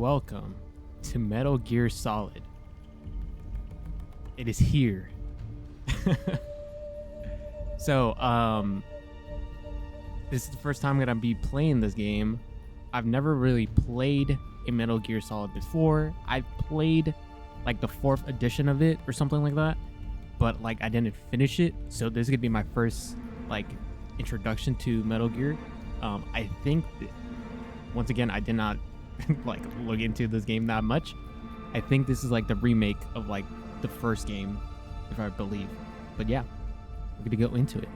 welcome to Metal Gear Solid. It is here. So, this is the first time I'm gonna be playing this game. I've never really played a Metal Gear Solid before. I've played like the 4th edition of it or something like that, but like I didn't finish it. So this is gonna be my first like introduction to Metal Gear. I think once again I did not like look into this game that much. I think this is like the remake of like the first game, if I believe. But yeah, we're gonna go into it.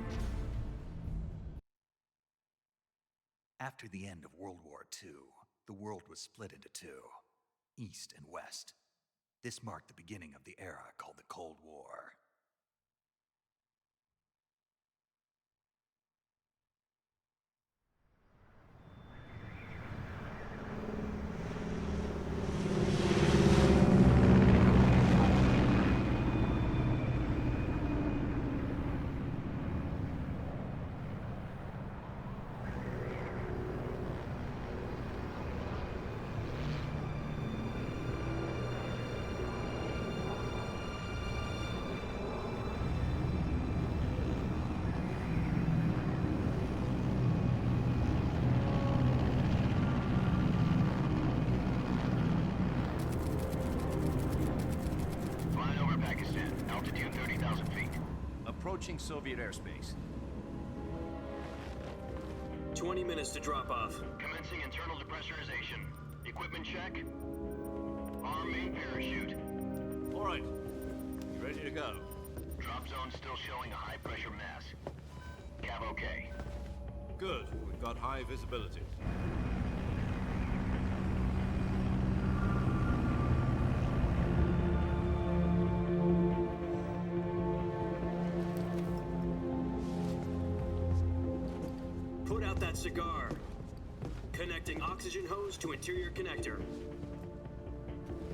After the end of World War II, the world was split into two, East and West. This marked the beginning of the era called the Cold War. Altitude 30,000 feet. Approaching Soviet airspace. 20 minutes to drop off. Commencing internal depressurization. Equipment check. Arm main parachute. All right. You ready to go? Drop zone still showing a high pressure mass. Cav okay. Good. We've got high visibility. Put out that cigar. Connecting oxygen hose to interior connector.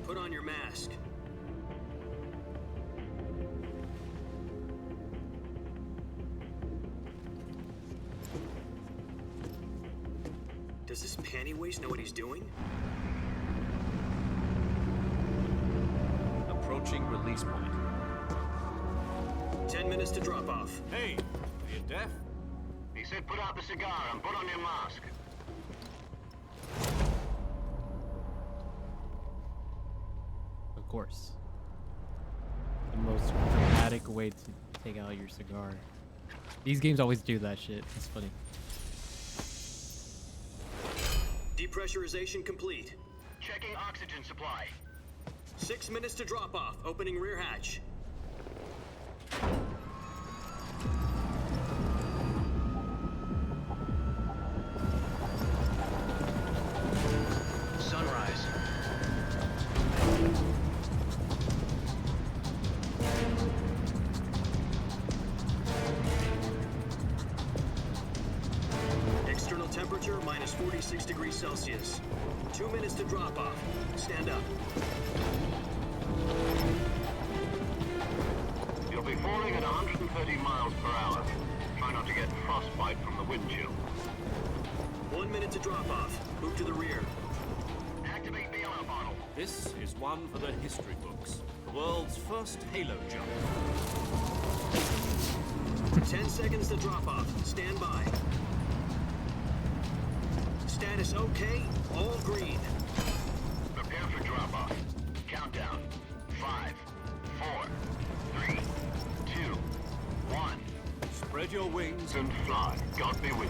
Put on your mask. Does this panty waste know what he's doing? Approaching release point. 10 minutes to drop off. Hey, are you deaf? He said put out the cigar and put on your mask. Of course. The most dramatic way to take out your cigar. These games always do that shit. It's funny. Depressurization complete. Checking oxygen supply. 6 minutes to drop off. Opening rear hatch. Sunrise. External temperature minus 46 degrees Celsius. 2 minutes to drop off. Stand up. You'll be falling at 130 miles per hour. Try not to get frostbite from the wind chill. 1 minute to drop off. Move to the rear. Activate the air bottle. This is one for the history books. The world's first halo jump. 10 seconds to drop off. Stand by. Status okay. All green. Prepare for drop off. Countdown. 5, 4, 3, 2, 1. Spread your wings And fly. God be with you.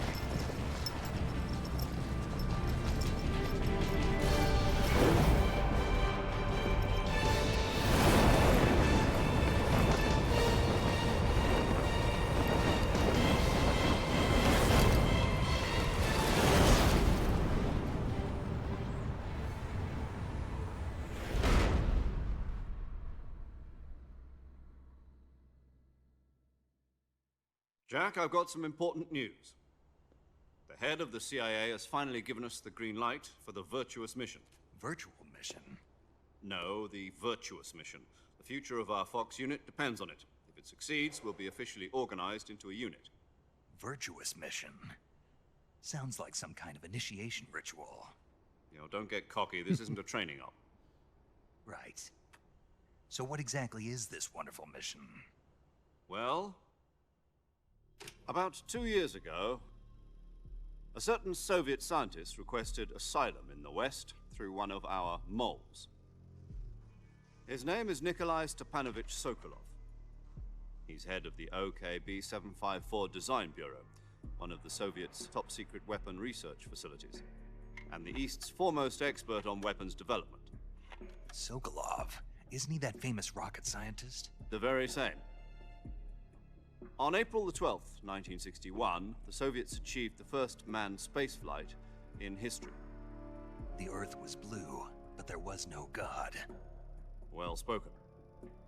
Jack, I've got some important news. The head of the CIA has finally given us the green light for the virtuous mission. Virtual mission? No, the virtuous mission. The future of our Fox unit depends on it. If it succeeds, we'll be officially organized into a unit. Virtuous mission? Sounds like some kind of initiation ritual. You know, don't get cocky. This isn't a training op. Right. So what exactly is this wonderful mission? Well, about 2 years ago, a certain Soviet scientist requested asylum in the West through one of our moles. His name is Nikolai Stepanovich Sokolov. He's head of the OKB-754 Design Bureau, one of the Soviets' top-secret weapon research facilities, and the East's foremost expert on weapons development. Sokolov? Isn't he that famous rocket scientist? The very same. On April the 12th, 1961, the Soviets achieved the first manned spaceflight in history. The Earth was blue, but there was no God. Well spoken.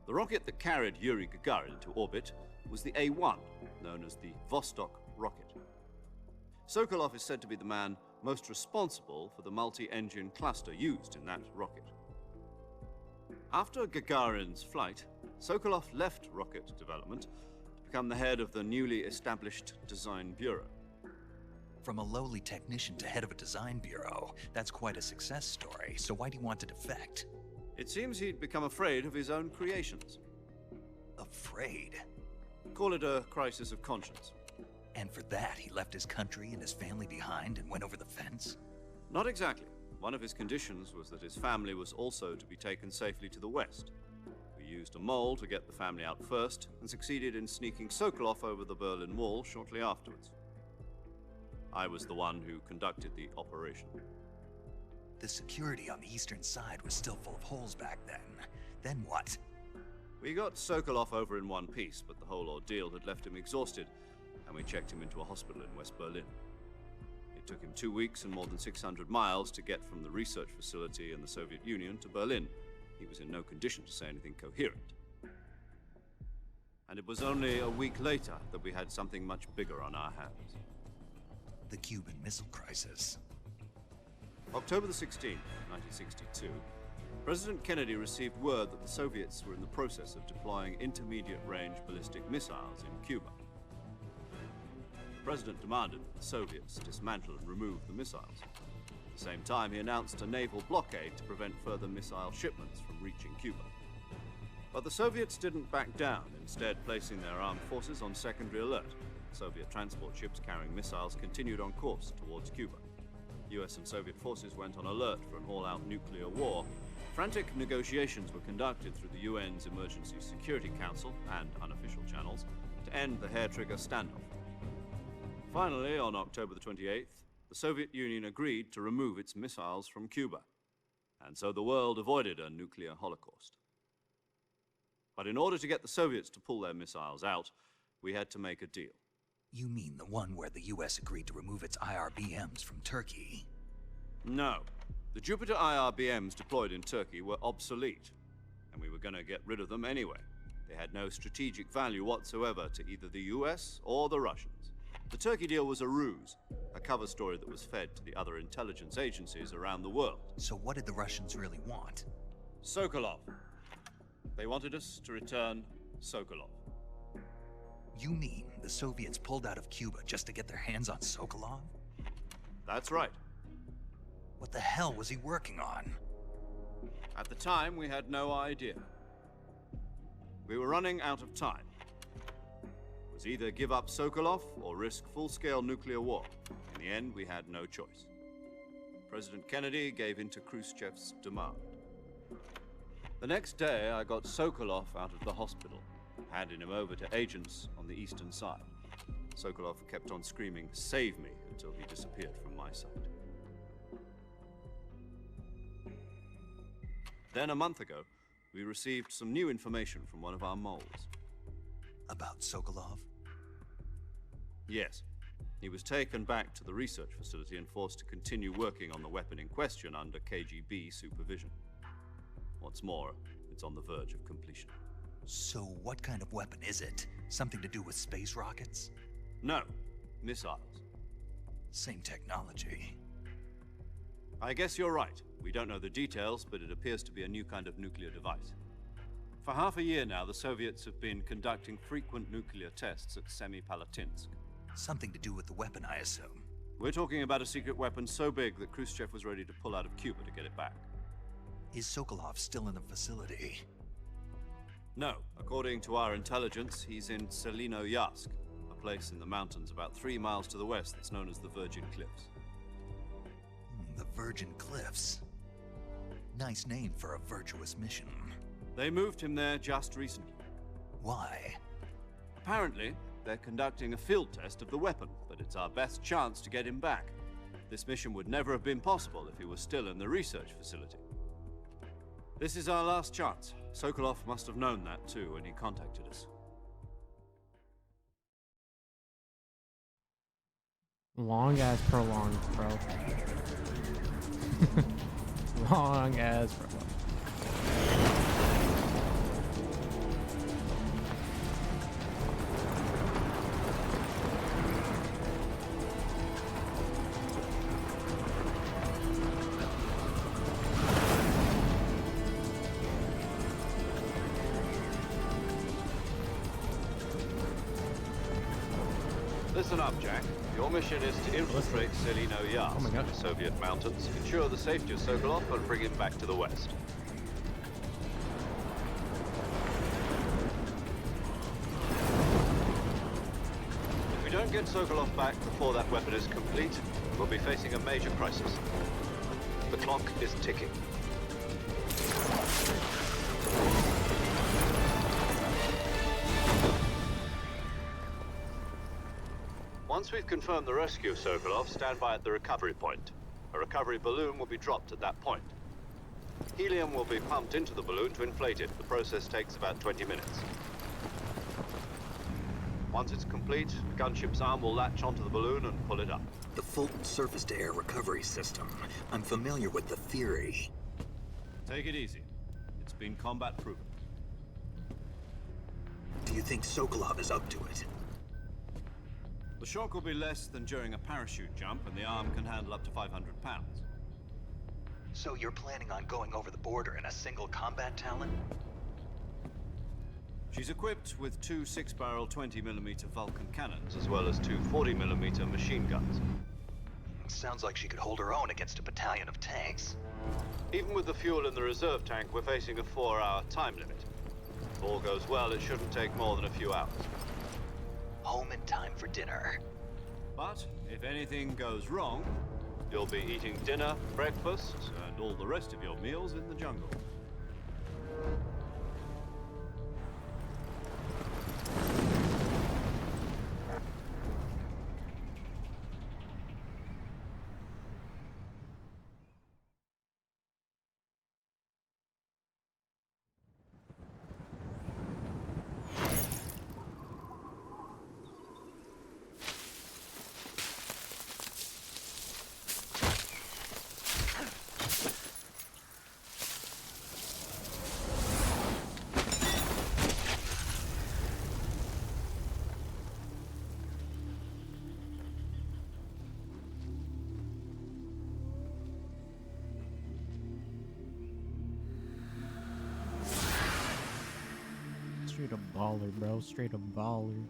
The rocket that carried Yuri Gagarin into orbit was the A-1, known as the Vostok rocket. Sokolov is said to be the man most responsible for the multi-engine cluster used in that rocket. After Gagarin's flight, Sokolov left rocket development to become the head of the newly established Design Bureau. From a lowly technician to head of a design bureau, that's quite a success story, so why do you want to defect? It seems he'd become afraid of his own creations. Afraid? Call it a crisis of conscience. And for that, he left his country and his family behind and went over the fence? Not exactly. One of his conditions was that his family was also to be taken safely to the West. We used a mole to get the family out first, and succeeded in sneaking Sokolov over the Berlin Wall shortly afterwards. I was the one who conducted the operation. The security on the eastern side was still full of holes back then. Then what? We got Sokolov over in one piece, but the whole ordeal had left him exhausted, and we checked him into a hospital in West Berlin. It took him 2 weeks and more than 600 miles to get from the research facility in the Soviet Union to Berlin. He was in no condition to say anything coherent. And it was only a week later that we had something much bigger on our hands. The Cuban Missile Crisis. October the 16th, 1962, President Kennedy received word that the Soviets were in the process of deploying intermediate-range ballistic missiles in Cuba. The President demanded that the Soviets dismantle and remove the missiles. At the same time, he announced a naval blockade to prevent further missile shipments from reaching Cuba. But the Soviets didn't back down, instead placing their armed forces on secondary alert. Soviet transport ships carrying missiles continued on course towards Cuba. US and Soviet forces went on alert for an all-out nuclear war. Frantic negotiations were conducted through the UN's Emergency Security Council and unofficial channels to end the hair-trigger standoff. Finally, on October the 28th, the Soviet Union agreed to remove its missiles from Cuba, and so the world avoided a nuclear holocaust. But in order to get the Soviets to pull their missiles out, we had to make a deal. You mean the one where the US agreed to remove its IRBMs from Turkey? No. The Jupiter IRBMs deployed in Turkey were obsolete, and we were going to get rid of them anyway. They had no strategic value whatsoever to either the US or the Russians. The Turkey deal was a ruse, a cover story that was fed to the other intelligence agencies around the world. So what did the Russians really want? Sokolov. They wanted us to return Sokolov. You mean the Soviets pulled out of Cuba just to get their hands on Sokolov? That's right. What the hell was he working on? At the time, we had no idea. We were running out of time. It was either give up Sokolov or risk full-scale nuclear war. In the end, we had no choice. President Kennedy gave in to Khrushchev's demand. The next day, I got Sokolov out of the hospital, handing him over to agents on the eastern side. Sokolov kept on screaming, "Save me," until he disappeared from my sight. Then, a month ago, we received some new information from one of our moles. About Sokolov? Yes. He was taken back to the research facility and forced to continue working on the weapon in question under KGB supervision. What's more, it's on the verge of completion. So what kind of weapon is it? Something to do with space rockets? No, missiles. Same technology. I guess you're right. We don't know the details, but it appears to be a new kind of nuclear device. For half a year now, the Soviets have been conducting frequent nuclear tests at Semipalatinsk. Something to do with the weapon, I assume. We're talking about a secret weapon so big that Khrushchev was ready to pull out of Cuba to get it back. Is Sokolov still in the facility? No, according to our intelligence, he's in Selino-Yarsk, a place in the mountains about 3 miles to the west that's known as the Virgin Cliffs. The Virgin Cliffs. Nice name for a virtuous mission. They moved him there just recently. Why? Apparently, they're conducting a field test of the weapon, but it's our best chance to get him back. This mission would never have been possible if he was still in the research facility. This is our last chance. Sokolov must have known that too when he contacted us. Long as prolonged, bro. Long as prolonged. Listen up, Jack. Your mission is to infiltrate Selino-Yarsk, Oh my God. the Soviet mountains, ensure the safety of Sokolov, and bring him back to the west. If we don't get Sokolov back before that weapon is complete, we'll be facing a major crisis. The clock is ticking. Once we've confirmed the rescue of Sokolov, stand by at the recovery point. A recovery balloon will be dropped at that point. Helium will be pumped into the balloon to inflate it. The process takes about 20 minutes. Once it's complete, the gunship's arm will latch onto the balloon and pull it up. The Fulton surface-to-air recovery system. I'm familiar with the theory. Take it easy. It's been combat proven. Do you think Sokolov is up to it? The shock will be less than during a parachute jump, and the arm can handle up to 500 pounds. So you're planning on going over the border in a single combat Talon? She's equipped with 2 6-barrel 20mm Vulcan cannons, as well as 2 40mm machine guns. Sounds like she could hold her own against a battalion of tanks. Even with the fuel in the reserve tank, we're facing a 4-hour time limit. If all goes well, it shouldn't take more than a few hours. Home in time for dinner. But if anything goes wrong, you'll be eating dinner, breakfast, and all the rest of your meals in the jungle. Straight up baller, bro. Straight up baller.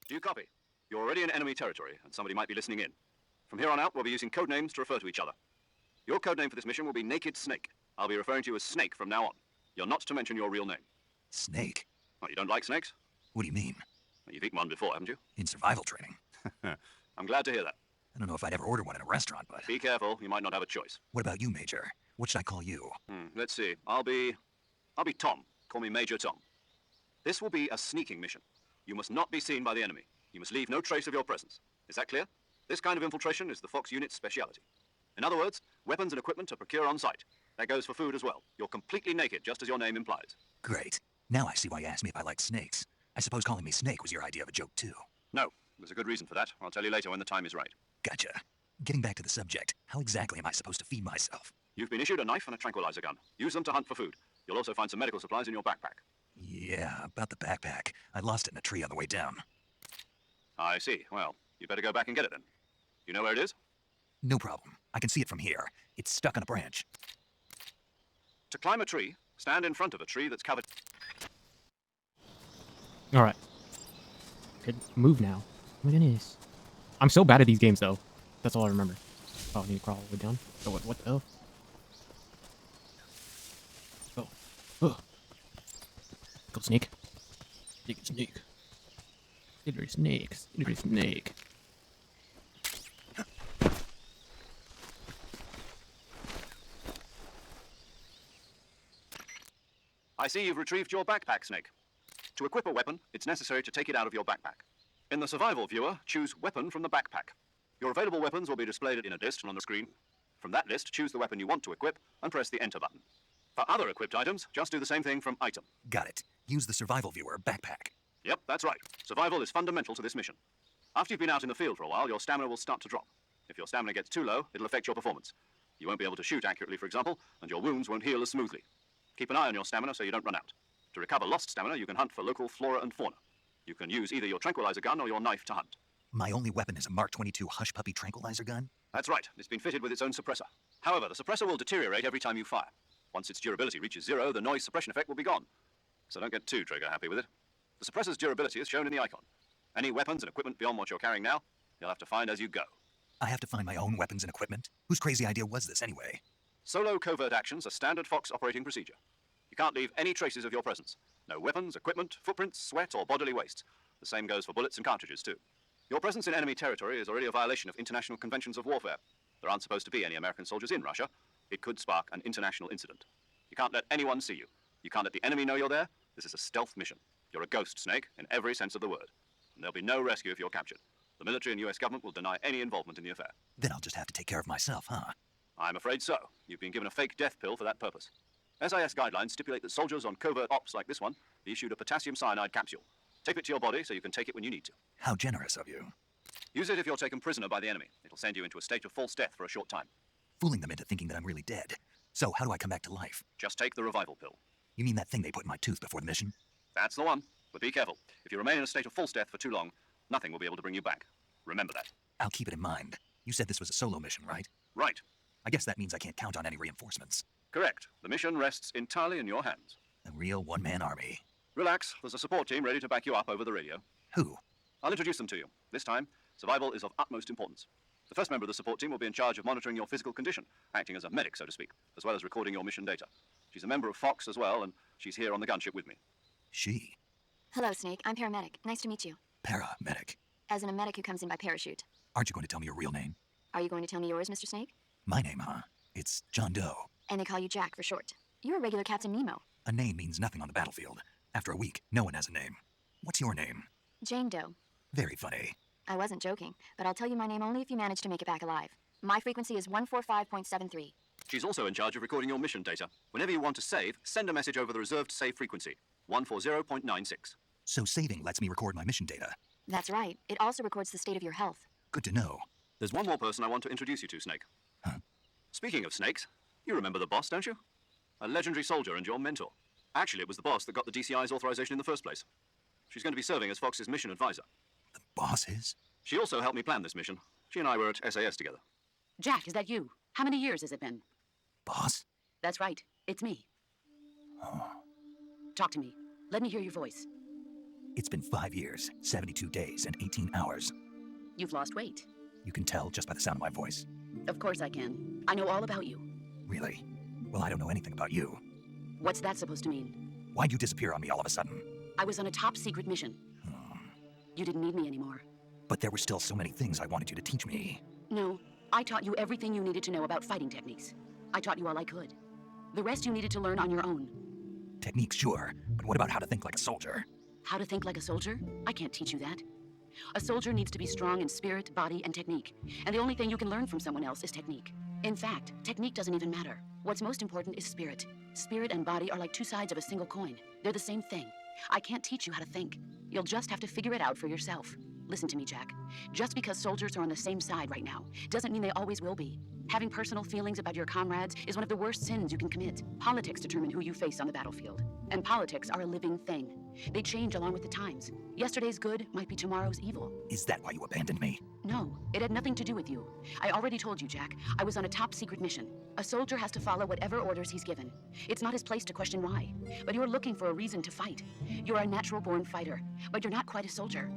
Do you copy? You're already in enemy territory, and somebody might be listening in. From here on out, we'll be using code names to refer to each other. Your code name for this mission will be Naked Snake. I'll be referring to you as Snake from now on. You're not to mention your real name. Snake? Oh, you don't like snakes? What do you mean? Well, you've eaten one before, haven't you? In survival training. I'm glad to hear that. I don't know if I'd ever order one in a restaurant, but... Be careful, you might not have a choice. What about you, Major? What should I call you? Let's see. I'll be Tom. Call me Major Tom. This will be a sneaking mission. You must not be seen by the enemy. You must leave no trace of your presence. Is that clear? This kind of infiltration is the Fox unit's speciality. In other words, weapons and equipment are procured on site. That goes for food as well. You're completely naked, just as your name implies. Great. Now I see why you asked me if I liked snakes. I suppose calling me Snake was your idea of a joke, too. No, there's a good reason for that. I'll tell you later when the time is right. Gotcha. Getting back to the subject, how exactly am I supposed to feed myself? You've been issued a knife and a tranquilizer gun. Use them to hunt for food. You'll also find some medical supplies in your backpack. Yeah, about the backpack. I lost it in a tree on the way down. I see. Well, you better go back and get it then. You know where it is? No problem. I can see it from here. It's stuck on a branch. To climb a tree, stand in front of a tree that's covered. All right. Good move now. Oh my goodness. I'm so bad at these games though. That's all I remember. Oh, I need to crawl all the way down. Oh, what the hell? Oh. Oh. Go snake. Dig a snake. Dig a snake. Dig a snake. I see you've retrieved your backpack, Snake. To equip a weapon, it's necessary to take it out of your backpack. In the survival viewer, choose Weapon from the backpack. Your available weapons will be displayed in a list on the screen. From that list, choose the weapon you want to equip and press the Enter button. For other equipped items, just do the same thing from Item. Got it. Use the survival viewer backpack. Yep, that's right. Survival is fundamental to this mission. After you've been out in the field for a while, your stamina will start to drop. If your stamina gets too low, it'll affect your performance. You won't be able to shoot accurately, for example, and your wounds won't heal as smoothly. Keep an eye on your stamina so you don't run out. To recover lost stamina, you can hunt for local flora and fauna. You can use either your tranquilizer gun or your knife to hunt. My only weapon is a Mark 22 Hush Puppy tranquilizer gun? That's right. It's been fitted with its own suppressor. However, the suppressor will deteriorate every time you fire. Once its durability reaches 0, the noise suppression effect will be gone. So don't get too trigger happy with it. The suppressor's durability is shown in the icon. Any weapons and equipment beyond what you're carrying now, you'll have to find as you go. I have to find my own weapons and equipment? Whose crazy idea was this anyway? Solo covert actions are standard Fox operating procedure. You can't leave any traces of your presence. No weapons, equipment, footprints, sweat, or bodily waste. The same goes for bullets and cartridges, too. Your presence in enemy territory is already a violation of international conventions of warfare. There aren't supposed to be any American soldiers in Russia. It could spark an international incident. You can't let anyone see you. You can't let the enemy know you're there. This is a stealth mission. You're a ghost, Snake, in every sense of the word. And there'll be no rescue if you're captured. The military and US government will deny any involvement in the affair. Then I'll just have to take care of myself, huh? I'm afraid so. You've been given a fake death pill for that purpose. SIS guidelines stipulate that soldiers on covert ops like this one be issued a potassium cyanide capsule. Tape it to your body so you can take it when you need to. How generous of you. Use it if you're taken prisoner by the enemy. It'll send you into a state of false death for a short time. Fooling them into thinking that I'm really dead. So how do I come back to life? Just take the revival pill. You mean that thing they put in my tooth before the mission? That's the one. But be careful. If you remain in a state of false death for too long, nothing will be able to bring you back. Remember that. I'll keep it in mind. You said this was a solo mission, right? Right. I guess that means I can't count on any reinforcements. Correct. The mission rests entirely in your hands. A real one-man army. Relax. There's a support team ready to back you up over the radio. Who? I'll introduce them to you. This time, survival is of utmost importance. The first member of the support team will be in charge of monitoring your physical condition, acting as a medic, so to speak, as well as recording your mission data. She's a member of Fox as well, and she's here on the gunship with me. She? Hello, Snake. I'm paramedic. Nice to meet you. Paramedic. As in a medic who comes in by parachute. Aren't you going to tell me your real name? Are you going to tell me yours, Mr. Snake? My name, huh? It's John Doe. And they call you Jack for short. You're a regular Captain Nemo. A name means nothing on the battlefield. After a week, no one has a name. What's your name? Jane Doe. Very funny. I wasn't joking, but I'll tell you my name only if you manage to make it back alive. My frequency is 145.73. She's also in charge of recording your mission data. Whenever you want to save, send a message over the reserved save frequency, 140.96. So saving lets me record my mission data. That's right. It also records the state of your health. Good to know. There's one more person I want to introduce you to, Snake. Huh? Speaking of snakes, you remember the boss, don't you? A legendary soldier and your mentor. Actually, it was the boss that got the DCI's authorization in the first place. She's going to be serving as Fox's mission advisor. The boss is? She also helped me plan this mission. She and I were at SAS together. Jack, is that you? How many years has it been? Boss? That's right. It's me. Oh. Talk to me. Let me hear your voice. It's been 5 years, 72 days, and 18 hours. You've lost weight. You can tell just by the sound of my voice. Of course I can. I know all about you. Really? Well, I don't know anything about you. What's that supposed to mean? Why'd you disappear on me all of a sudden? I was on a top secret mission. You didn't need me anymore. But there were still so many things I wanted you to teach me. No, I taught you everything you needed to know about fighting techniques. I taught you all I could. The rest you needed to learn on your own. Techniques, sure, but what about how to think like a soldier? How to think like a soldier? I can't teach you that. A soldier needs to be strong in spirit, body, and technique. And the only thing you can learn from someone else is technique. In fact, technique doesn't even matter. What's most important is spirit. Spirit and body are like two sides of a single coin. They're the same thing. I can't teach you how to think. You'll just have to figure it out for yourself. Listen to me, Jack. Just because soldiers are on the same side right now doesn't mean they always will be. Having personal feelings about your comrades is one of the worst sins you can commit. Politics determine who you face on the battlefield. And politics are a living thing. They change along with the times. Yesterday's good might be tomorrow's evil. Is that why you abandoned me? No, it had nothing to do with you. I already told you, Jack. I was on a top secret mission. A soldier has to follow whatever orders he's given. It's not his place to question why. But you're looking for a reason to fight. You're a natural-born fighter, but you're not quite a soldier.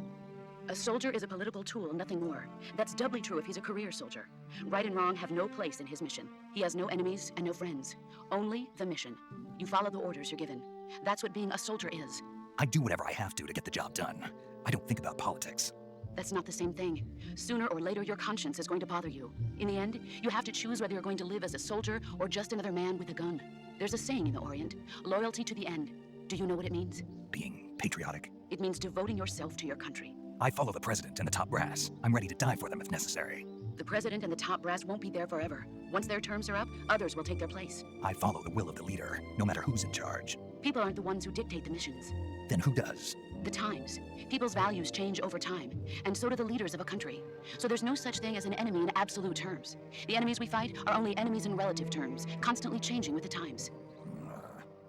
A soldier is a political tool, nothing more. That's doubly true if he's a career soldier. Right and wrong have no place in his mission. He has no enemies and no friends. Only the mission. You follow the orders you're given. That's what being a soldier is. I do whatever I have to get the job done. I don't think about politics. That's not the same thing. Sooner or later, your conscience is going to bother you. In the end, you have to choose whether you're going to live as a soldier or just another man with a gun. There's a saying in the Orient, loyalty to the end. Do you know what it means? Being patriotic. It means devoting yourself to your country. I follow the president and the top brass. I'm ready to die for them if necessary. The president and the top brass won't be there forever. Once their terms are up, others will take their place. I follow the will of the leader, no matter who's in charge. People aren't the ones who dictate the missions. Then who does? The times. People's values change over time, and so do the leaders of a country. So there's no such thing as an enemy in absolute terms. The enemies we fight are only enemies in relative terms, constantly changing with the times.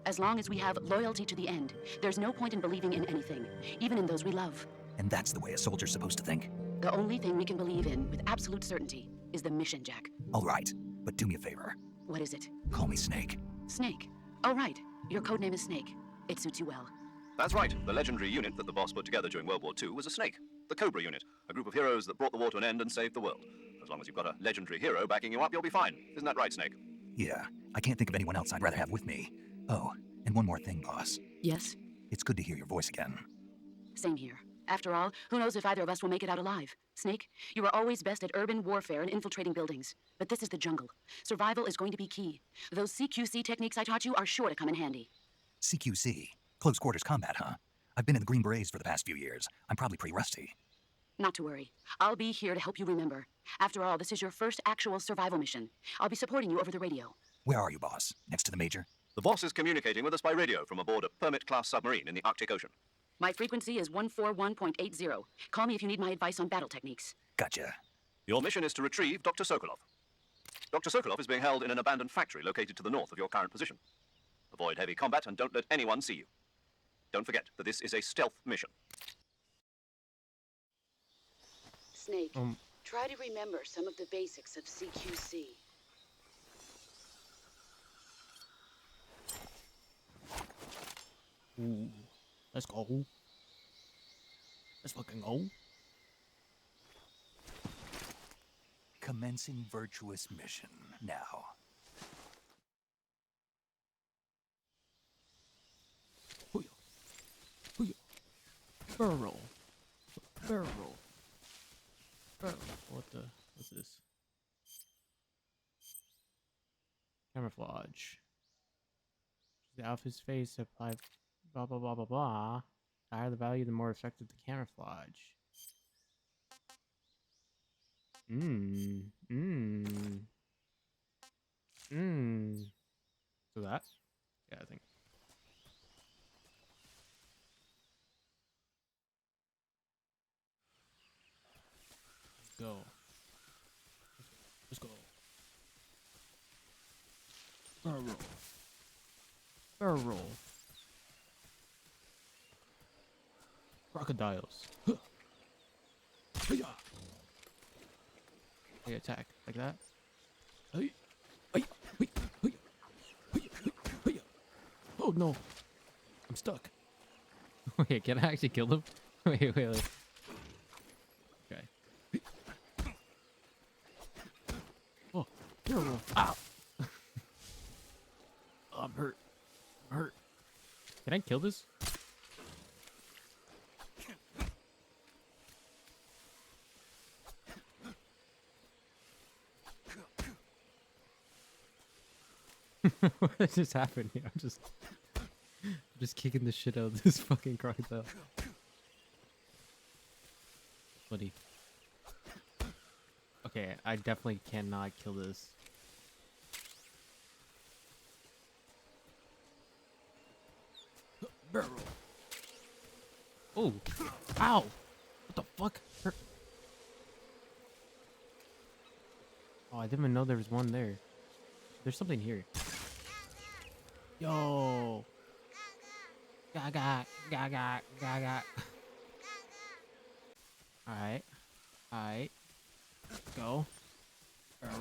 As long as we have loyalty to the end, there's no point in believing in anything, even in those we love. And that's the way a soldier's supposed to think? The only thing we can believe in with absolute certainty is the mission, Jack. All right, but do me a favor. What is it? Call me Snake. Snake. Oh, right. Your codename is Snake. It suits you well. That's right. The legendary unit that the boss put together during World War II was a snake. The Cobra unit, a group of heroes that brought the war to an end and saved the world. As long as you've got a legendary hero backing you up, you'll be fine. Isn't that right, Snake? Yeah, I can't think of anyone else I'd rather have with me. Oh, and one more thing, boss. Yes? It's good to hear your voice again. Same here. After all, who knows if either of us will make it out alive? Snake, you were always best at urban warfare and infiltrating buildings. But this is the jungle. Survival is going to be key. Those CQC techniques I taught you are sure to come in handy. CQC? Close quarters combat, huh? I've been in the Green Berets for the past few years. I'm probably pretty rusty. Not to worry. I'll be here to help you remember. After all, this is your first actual survival mission. I'll be supporting you over the radio. Where are you, boss? Next to the Major? The boss is communicating with us by radio from aboard a Permit-class submarine in the Arctic Ocean. My frequency is 141.80. Call me if you need my advice on battle techniques. Gotcha. Your mission is to retrieve Dr. Sokolov. Dr. Sokolov is being held in an abandoned factory located to the north of your current position. Avoid heavy combat and don't let anyone see you. Don't forget that this is a stealth mission. Snake, try to remember some of the basics of CQC. Ooh, let's go. Let's fucking go. Commencing virtuous mission now. Hoo-ya. Hoo-ya. Barrel roll. Barrel roll. Barrel. What's this? Camouflage. The outfit's face apply blah blah blah blah blah. The higher the value, the more effective the camouflage. So that? Yeah, I think. Let's go. Let's go. Barrel roll. Barrel roll. Crocodiles. They attack like that. Oh no! I'm stuck. Wait, can I actually kill them? Wait. Okay. Oh, barrel roll. Ow! Oh, I'm hurt. I'm hurt. Can I kill this? What just happened here? I'm just just kicking the shit out of this fucking crocodile. Buddy. Okay, I definitely cannot kill this. Barrel. Oh, ow! What the fuck? Oh, I didn't even know there was one there. There's something here. Yo! Gaga, gaga, gaga. Alright. Alright. Go. Barrel.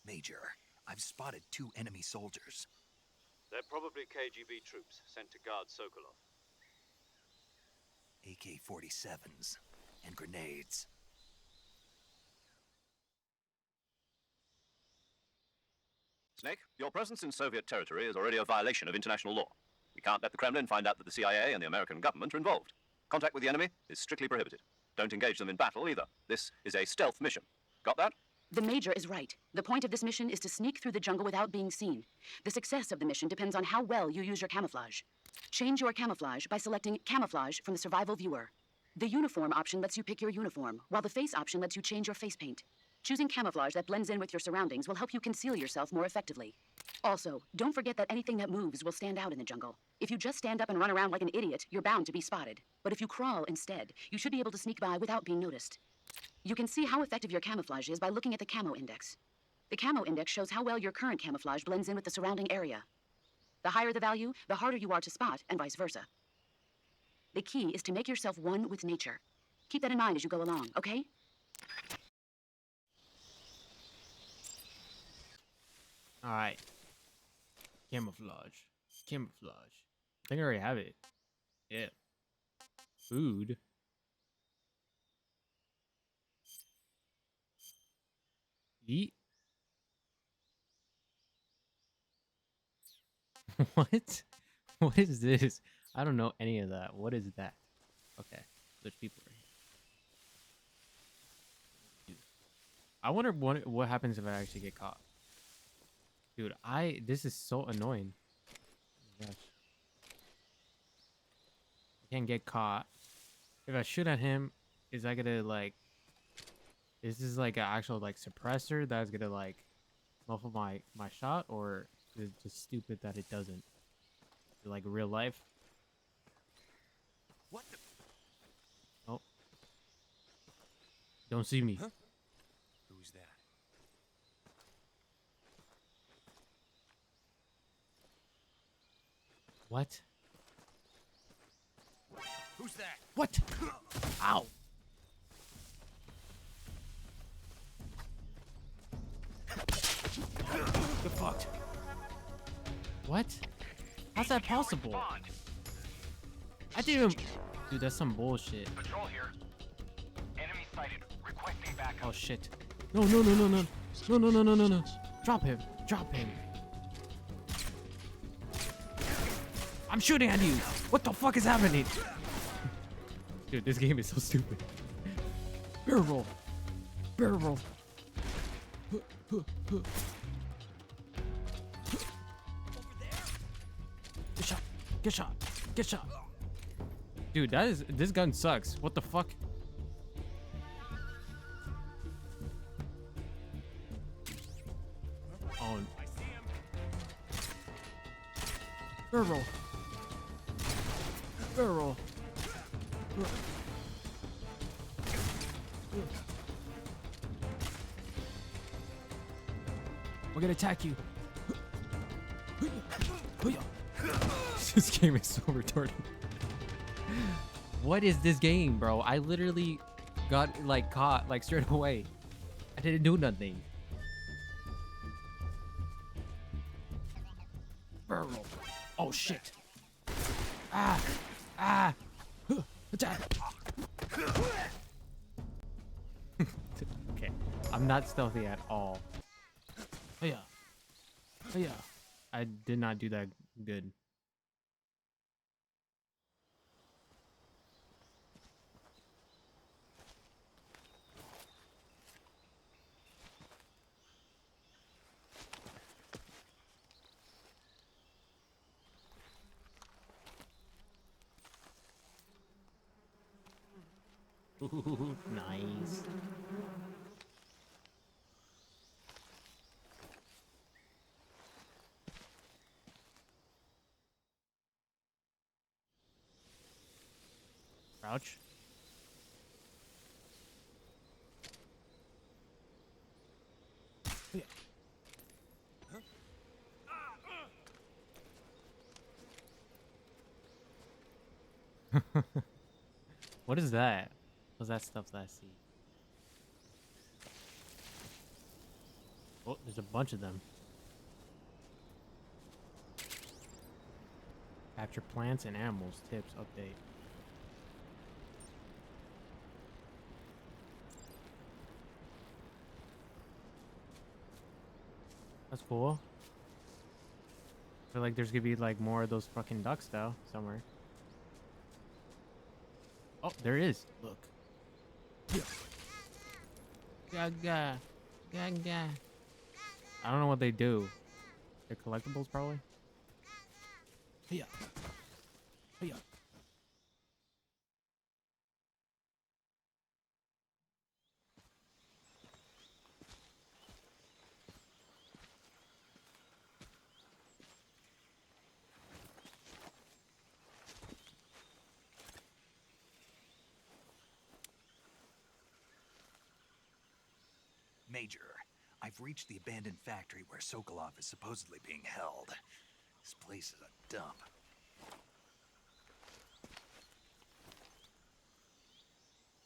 Major, I've spotted 2 enemy soldiers. They're probably KGB troops sent to guard Sokolov. AK-47s and grenades. Snake, your presence in Soviet territory is already a violation of international law. We can't let the Kremlin find out that the CIA and the American government are involved. Contact with the enemy is strictly prohibited. Don't engage them in battle either. This is a stealth mission. Got that? The Major is right. The point of this mission is to sneak through the jungle without being seen. The success of the mission depends on how well you use your camouflage. Change your camouflage by selecting Camouflage from the Survival Viewer. The Uniform option lets you pick your uniform, while the Face option lets you change your face paint. Choosing camouflage that blends in with your surroundings will help you conceal yourself more effectively. Also, don't forget that anything that moves will stand out in the jungle. If you just stand up and run around like an idiot, you're bound to be spotted. But if you crawl instead, you should be able to sneak by without being noticed. You can see how effective your camouflage is by looking at the Camo Index. The Camo Index shows how well your current camouflage blends in with the surrounding area. The higher the value, the harder you are to spot, and vice versa. The key is to make yourself one with nature. Keep that in mind as you go along, okay? Alright. Camouflage. Camouflage. I think I already have it. Yeah. Food. Eat. What? What is this? I don't know any of that. What is that? Okay. There's people right here. Dude. I wonder what happens if I actually get caught. Dude, this is so annoying. Oh, gosh. I can't get caught. If I shoot at him, is that gonna like... Is this like an actual like suppressor that's gonna like muffle my shot, or is it just stupid that it doesn't? Is it like real life? What the? Oh. Don't see me. Huh? Who's that? What? Who's that? What? Ow. Get fucked. What? How's that possible? I didn't even... Dude, that's some bullshit. Patrol here. Enemy sighted. Requesting backup. Oh shit. No, no, no, no, no. No, no, no, no, no, no. Drop him. Drop him. I'm shooting at you. What the fuck is happening? Dude, this game is so stupid. Barrel roll. Barrel roll. Get shot. Get shot. Get shot. Dude, this gun sucks. What the fuck? Oh. Barrel. Barrel. We're gonna attack you. This game is so retarded. What is this game, bro? I literally got like caught like straight away. I didn't do nothing. Barrel. Oh shit. Ah. Ah. Attack. I'm not stealthy at all. Oh yeah. Oh yeah. I did not do that good. Ooh, nice. Crouch. Yeah. What is that? What's that stuff that I see? Oh, there's a bunch of them. Capture plants and animals. Tips. Update. That's cool. I feel like there's gonna be like more of those fucking ducks though, somewhere. Oh, there is. Look. Gaga. Gaga. I don't know what they do. They're collectibles, probably. Yeah. Yeah. Major, I've reached the abandoned factory where Sokolov is supposedly being held. This place is a dump.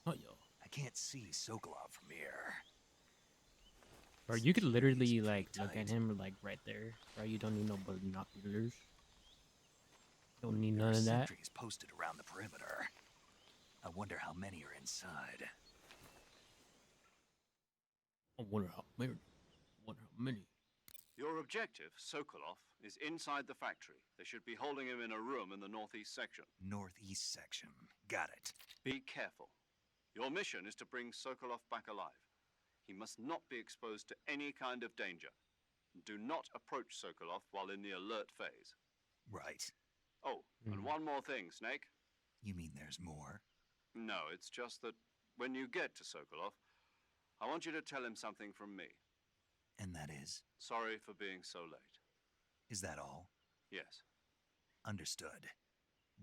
Oh, yo. I can't see Sokolov from here. Bro, you could literally Security's like pretty look at tight. him like right there. Bro, you don't need no binoculars. Don't need There none are of that. sentries posted around the perimeter. I wonder how many are inside. I wonder how many. Wonder how many. Your objective, Sokolov, is inside the factory. They should be holding him in a room in the northeast section. Northeast section. Got it. Be careful. Your mission is to bring Sokolov back alive. He must not be exposed to any kind of danger. Do not approach Sokolov while in the alert phase. Right. Oh, and one more thing, Snake. You mean there's more? No, it's just that when you get to Sokolov, I want you to tell him something from me. And that is? Sorry for being so late. Is that all? Yes. Understood.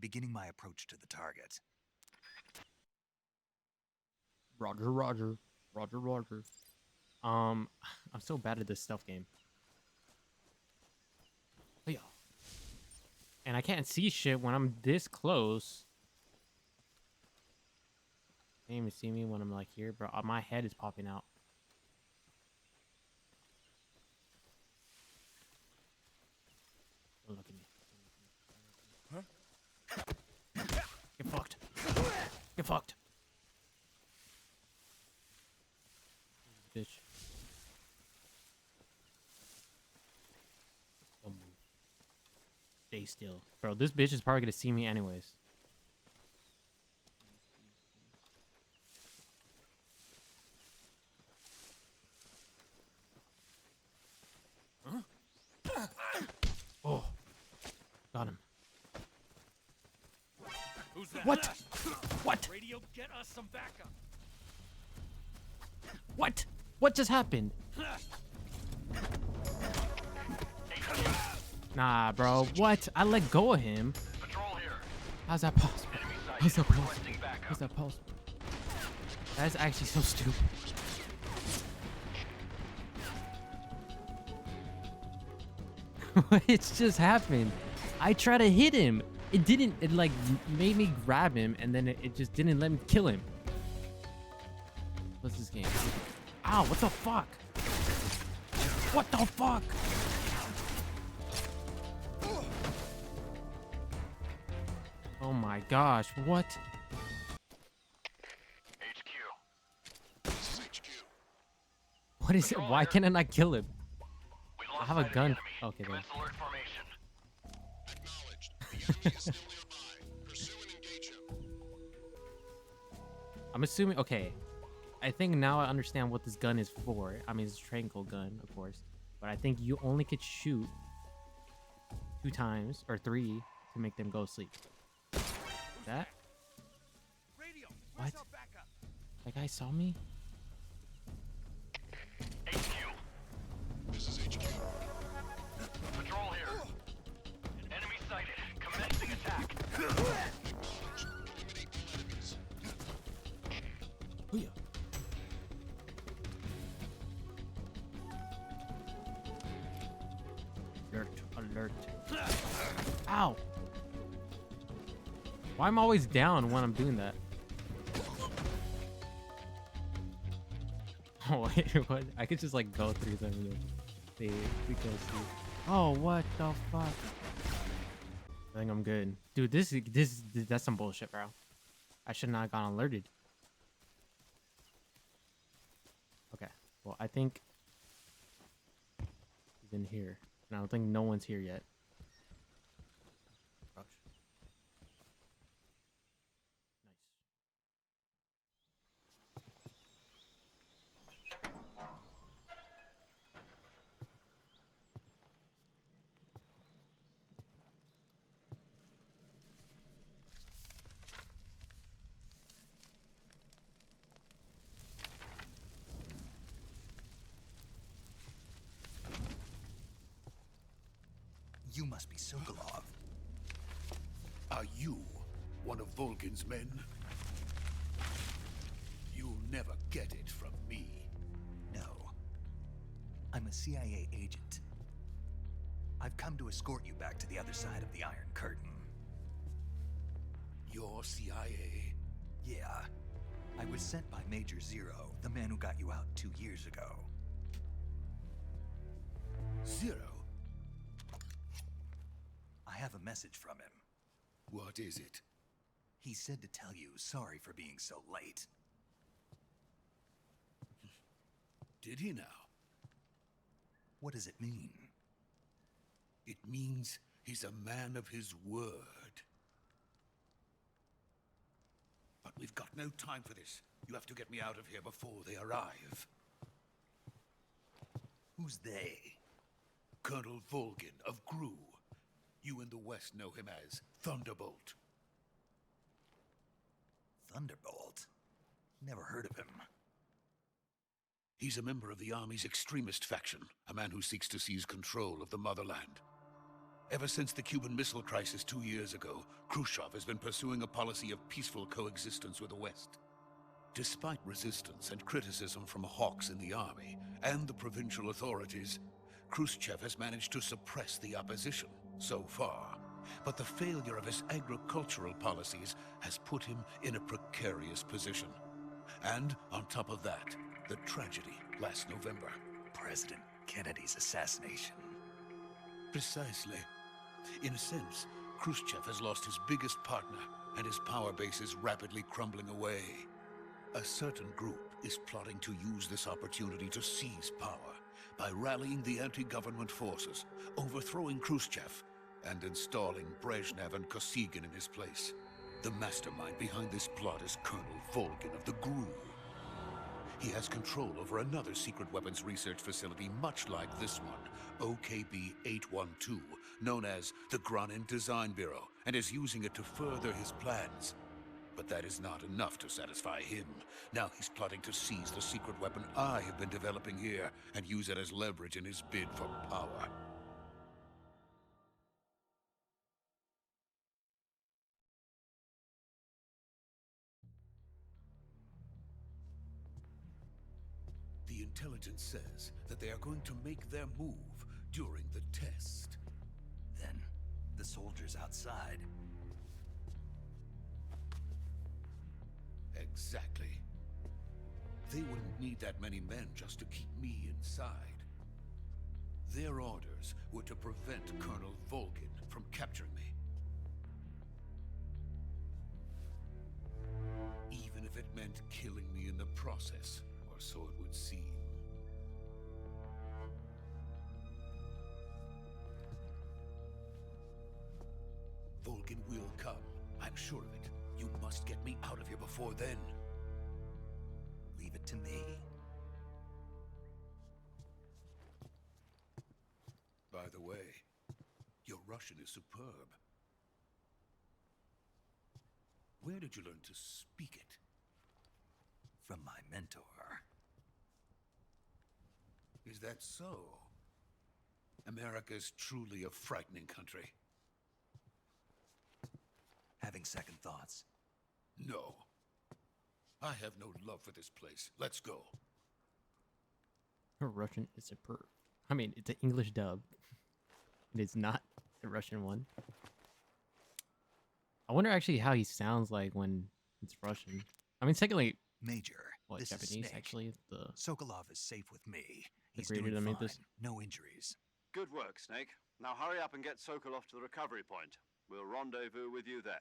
Beginning my approach to the target. Roger, Roger. Roger, Roger. I'm so bad at this stealth game. Oh, yeah. And I can't see shit when I'm this close. Can't even see me when I'm like here, bro. My head is popping out. Don't look at me. Huh? Get fucked. Get fucked. Bitch. Don't move. Stay still. Bro, this bitch is probably gonna see me anyways. Huh? Oh. Got him. Who's that? What? What? Radio, get us some backup. What? What just happened? Nah, bro. What? I let go of him. Patrol here. How's that possible? Enemy How's sighted. that possible? Requesting backup. How's that possible? That's actually so stupid. What just happened? I tried to hit him. It didn't. It like made me grab him, and then it just didn't let me kill him. What's this game? Ow! What the fuck? What the fuck? Oh my gosh! What? HQ. What is it? Why can't I not kill him? We I lost have a sight of the gun. enemy. Okay, then. Commence alert formation. Acknowledged. The enemy is still nearby. Pursue and engage him. I'm assuming. Okay, I think now I understand what this gun is for. I mean, it's a tranquil gun, of course, but I think you only could shoot 2 times or 3 to make them go sleep. That? Radio, What? where's our backup? That guy saw me? HQ. This is HQ. Patrol here. Enemy sighted. Commencing attack. Acknowledged. Eliminate all enemies. Booyah. Alert, alert. Ow! Why am I always down when I'm doing that? Oh, wait, what? I could just like go through them and they go sleep. Oh, what the fuck? I think I'm good. Dude, that's some bullshit, bro. I should not have gone alerted. Okay, well, I think he's in here. And I don't think no one's here yet. Rush. Nice. You must be Sokolov. Are you one of Volgin's men? You'll never get it from me. No. I'm a CIA agent. I've come to escort you back to the other side of the Iron Curtain. You're CIA? Yeah. I was sent by Major Zero, the man who got you out 2 years ago. Zero? I have a message from him. What is it? He said to tell you sorry for being so late. Did he now? What does it mean? It means he's a man of his word. But we've got no time for this. You have to get me out of here before they arrive. Who's they? Colonel Volgin of GRU. You in the West know him as Thunderbolt. Thunderbolt? Never heard of him. He's a member of the Army's extremist faction, a man who seeks to seize control of the motherland. Ever since the Cuban Missile Crisis 2 years ago, Khrushchev has been pursuing a policy of peaceful coexistence with the West. Despite resistance and criticism from hawks in the Army and the provincial authorities, Khrushchev has managed to suppress the opposition so far. But the failure of his agricultural policies has put him in a precarious position. And on top of that, the tragedy last November. President Kennedy's assassination. Precisely. In a sense, Khrushchev has lost his biggest partner, and his power base is rapidly crumbling away. A certain group is plotting to use this opportunity to seize power by rallying the anti-government forces, overthrowing Khrushchev, and installing Brezhnev and Kosygin in his place. The mastermind behind this plot is Colonel Volgin of the GRU. He has control over another secret weapons research facility much like this one, OKB-812, known as the Granin Design Bureau, and is using it to further his plans. But that is not enough to satisfy him. Now he's plotting to seize the secret weapon I have been developing here and use it as leverage in his bid for power. The intelligence says that they are going to make their move during the test. Then, the soldiers outside. Exactly. They wouldn't need that many men just to keep me inside. Their orders were to prevent Colonel Volgin from capturing me. Even if it meant killing me in the process, or so it would seem. Vulcan will come. I'm sure of it. You must get me out of here before then. Leave it to me. By the way, your Russian is superb. Where did you learn to speak it? From my mentor. Is that so? America's truly a frightening country. Having second thoughts. No. I have no love for this place. Let's go. Her Russian is superb. I mean, it's an English dub. It is not the Russian one. I wonder actually how he sounds like when it's Russian. I mean, secondly, Major, well, this Japanese is Snake. actually. The Sokolov is safe with me. He's creator doing that made fine. this? No injuries. Good work, Snake. Now hurry up and get Sokolov to the recovery point. We'll rendezvous with you there.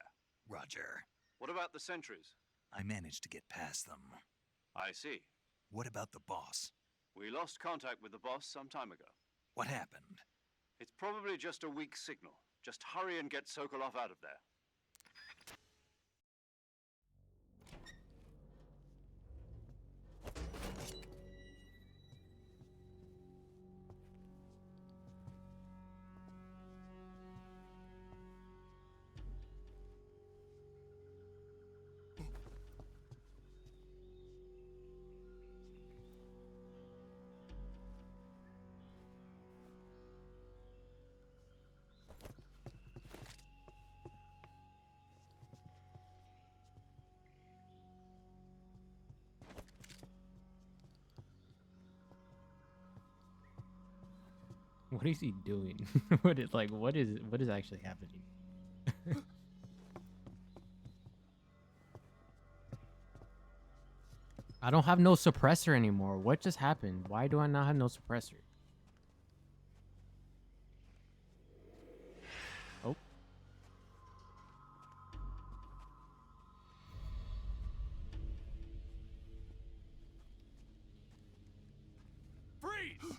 Roger. What about the sentries? I managed to get past them. I see. What about the boss? We lost contact with the boss some time ago. What happened? It's probably just a weak signal. Just hurry and get Sokolov out of there. what is he doing? What is what is actually happening? I don't have no suppressor anymore. What just happened? Why do I not have no suppressor? Oh. Freeze!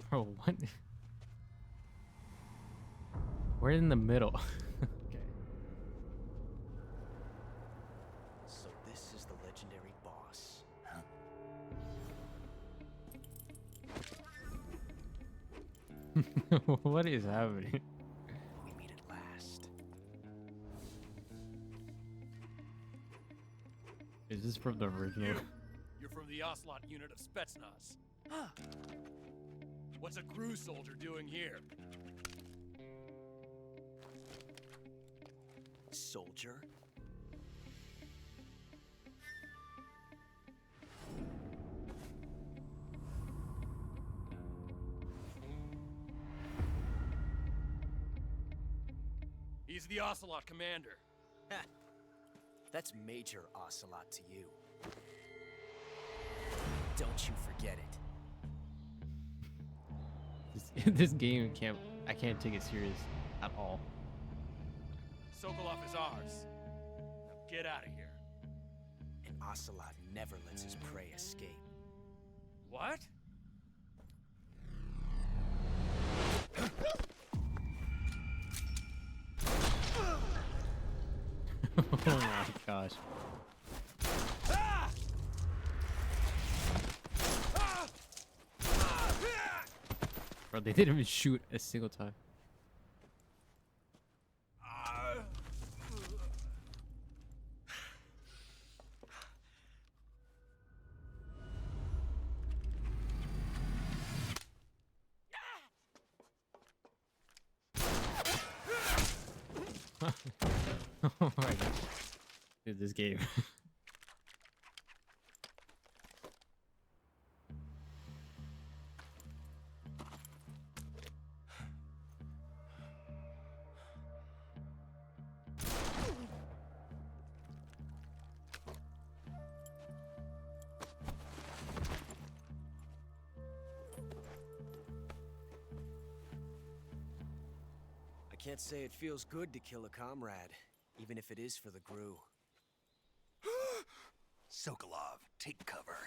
Bro, what? We're in the middle. Okay. So this is the legendary boss. Huh? What is happening? We meet at last. Is this from the original? You're from the Ocelot unit of Spetsnaz. What's a crew soldier doing here? Soldier? He's the Ocelot commander. Ha! That's Major Ocelot to you. Don't you forget it. This game I can't take it serious at all. Sokolov is ours. Now get out of here. And Ocelot never lets his prey escape. What? Oh my gosh. Bro, they didn't even shoot a single time. Oh my god. Dude, this game. I can't say it feels good to kill a comrade, even if it is for the GRU. Sokolov, take cover.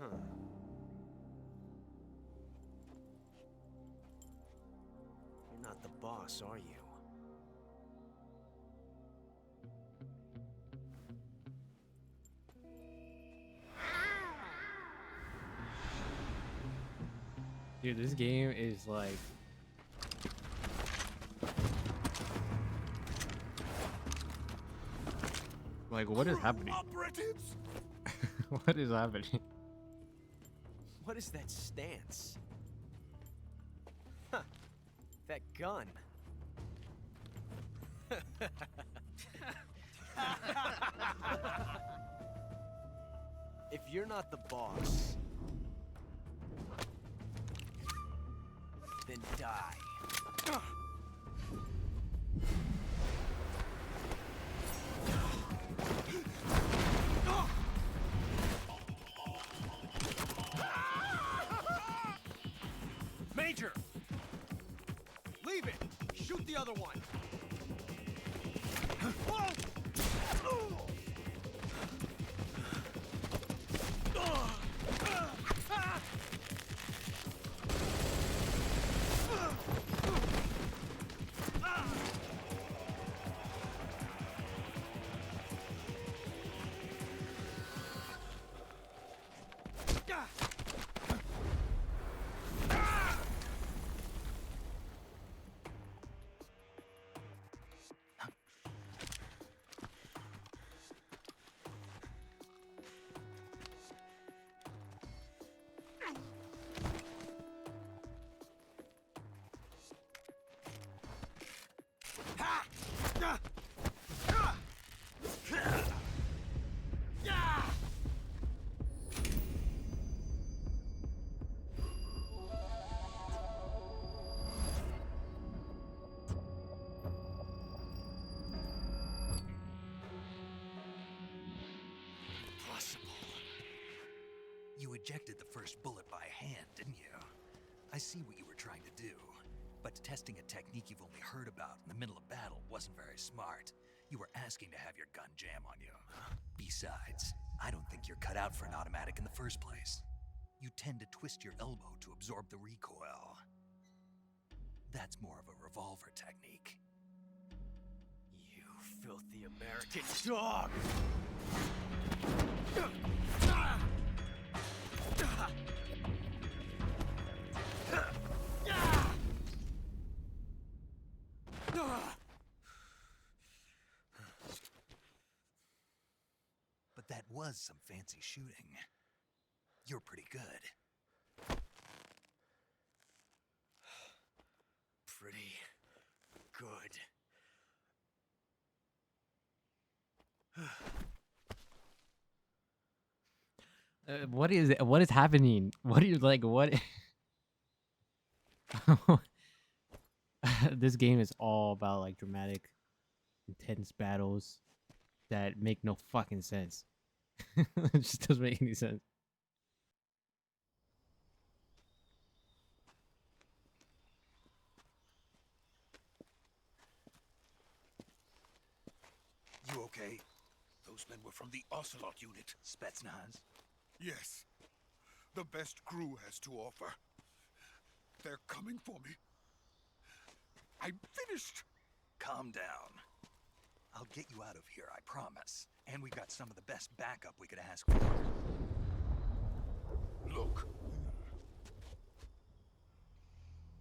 Huh. You're not the boss, are you? Dude, this game is like... Like, what is happening? Operatives! What is happening? What is that stance? Huh. That gun. If you're not the boss, then die. Major! Leave it! Shoot the other one! Whoa! You ejected the first bullet by hand, didn't you? I see what you were trying to do. But testing a technique you've only heard about in the middle of battle wasn't very smart. You were asking to have your gun jam on you. Besides, I don't think you're cut out for an automatic in the first place. You tend to twist your elbow to absorb the recoil. That's more of a revolver technique. You filthy American dog! But that was some fancy shooting. You're pretty good. Pretty good. What is it? What is happening? What are you like? What? This game is all about like dramatic, intense battles that make no fucking sense. It just doesn't make any sense. You okay? Those men were from the Ocelot unit. Spetsnaz? Yes. The best crew has to offer. They're coming for me. I'm finished. Calm down. I'll get you out of here, I promise. And we've got some of the best backup we could ask for. Look.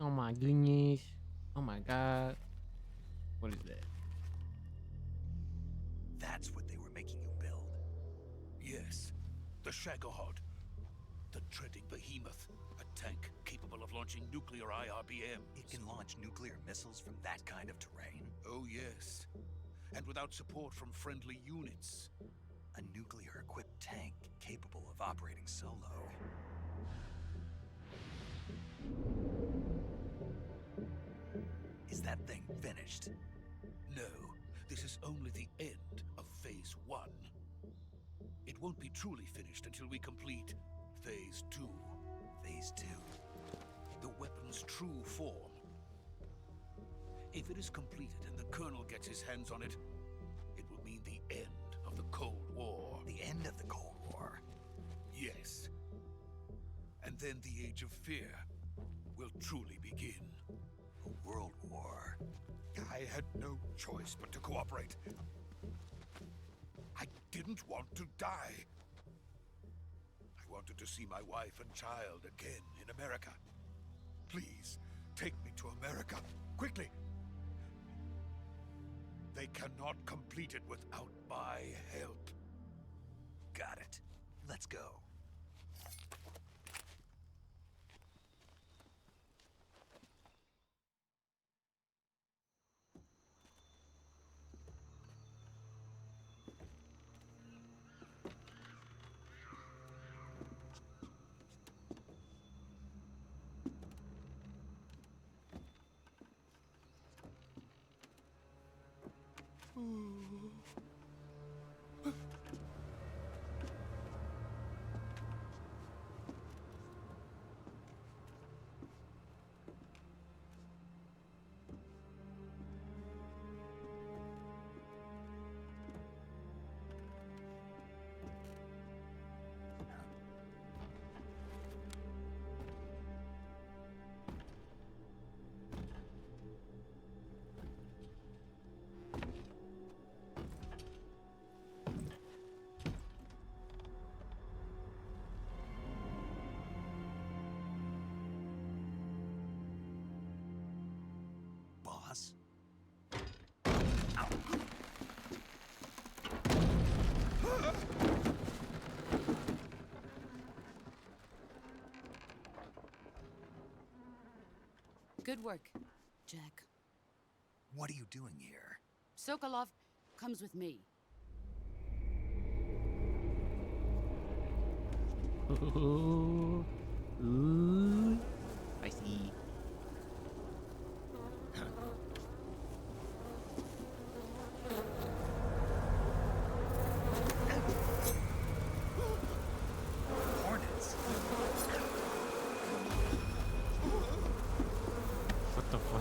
Oh my goodness. Oh my god. What is that? That's what they were making you build. Yes. The Shagohod. The dreaded behemoth. A tank capable of launching nuclear IRBM. It can launch nuclear missiles from that kind of terrain? Oh, yes. And without support from friendly units. A nuclear-equipped tank capable of operating solo. Is that thing finished? No, this is only the end of Phase 1. It won't be truly finished until we complete Phase 2. Phase 2? The weapon's true form. If it is completed and the Colonel gets his hands on it, it will mean the end of the Cold War. The end of the Cold War? Yes. then the Age of Fear will truly begin. A world war. I had no choice but to cooperate. I didn't want to die. I wanted to see my wife and child again in America. Please, take me to America, quickly. They cannot complete it without my help. Got it. Let's go. Boss? Good work, Jack. What are you doing here? Sokolov comes with me. Ooh, ooh, I see. Hornets. What the fuck?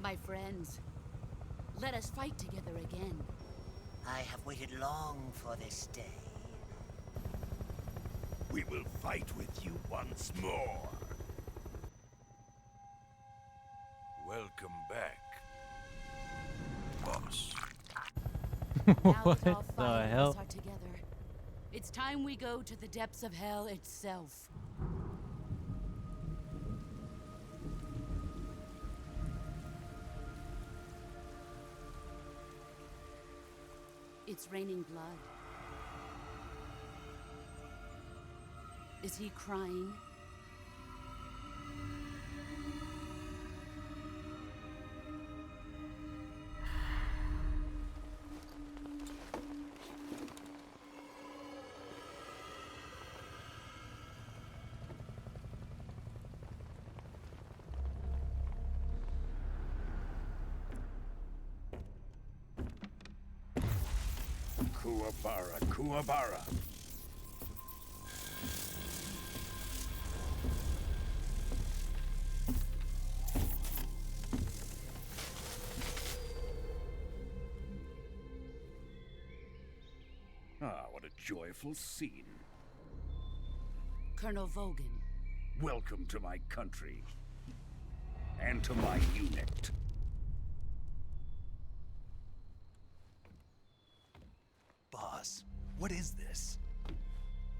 My friends, let us fight together again. I have waited long for this day. We will fight with you once more. Welcome back, boss. Now What that all the five of hell? us are together, it's time we go to the depths of hell itself. It's raining blood. Is he crying? Kuwabara, Kuwabara. Ah, what a joyful scene. Colonel Vogan. Welcome to my country. And to my unit. Boss, what is this?